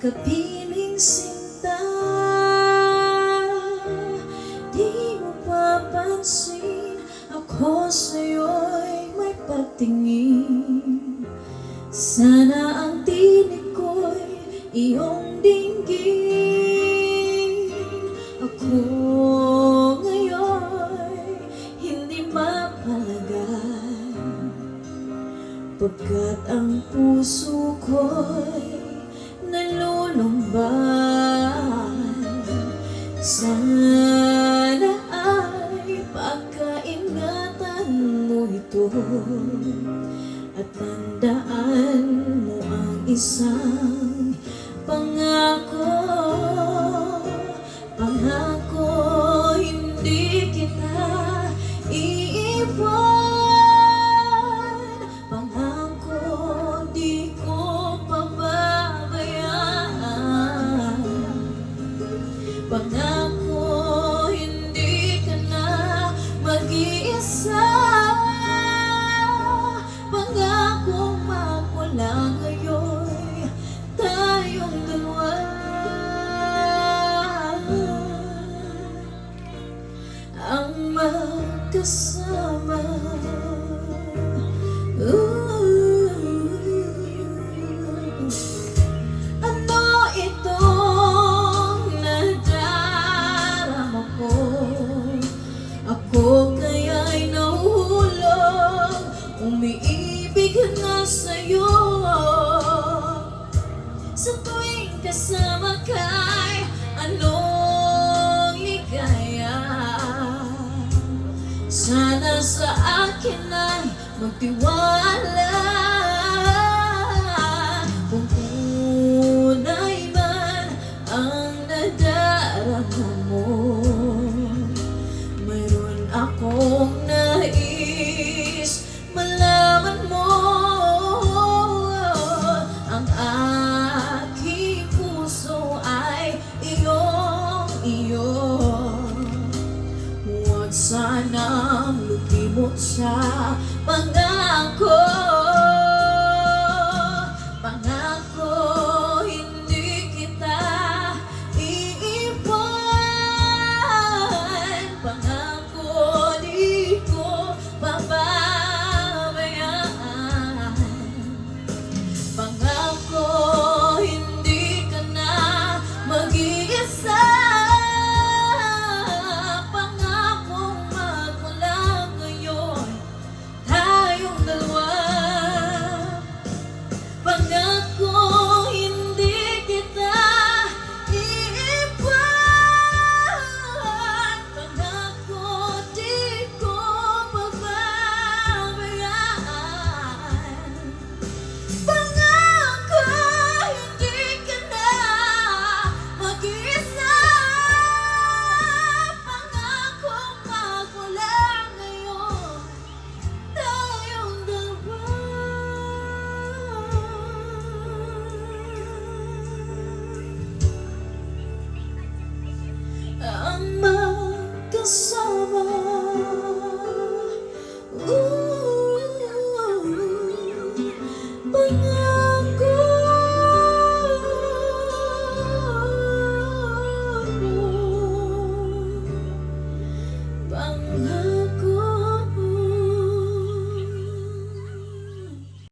kapiling sinta, di mo papansin ako sa'yo'y may pagtingin. Sana ang tinig ko'y iyong dinggin. Ako ngayon'y hindi mapalagay, pagkat ang puso ko'y nalulumbay. Sana ay pagkaingatan mo ito at tandaan mo ang isang pangako. Pangako, hindi kita iiwan. Pangako, di ko pababayaan. Pangako, hindi ka na mag-iisa. Pangako, magmula ngayon tayong dalawa ang magkasama. Ano itong nadarama ko? Ako kaya'y nahuhulog, umiibig na sa'yo. Sa tuwing kasama ka'y anong ligaya. Sana sa akin ay magtiwala. Kung tunay man ang nadarama mo, mayroon akong nais malaman mo. Ang aking puso ay iyong-iyo. Huwag sanang lumimot sa pangako. Pangako, hindi kita iiwan. Pangako, di ko pababayaan. Pangako, hindi ka na mag-iisa. Pangako, magmula ngayon tayong dalawa. Pangako, hindi kita iiwan. Pangako, di ko pababayaan. Pangako, hindi ka na mag-iisa. Pangako, magmula ngayon tayong dalawa ang magkasama.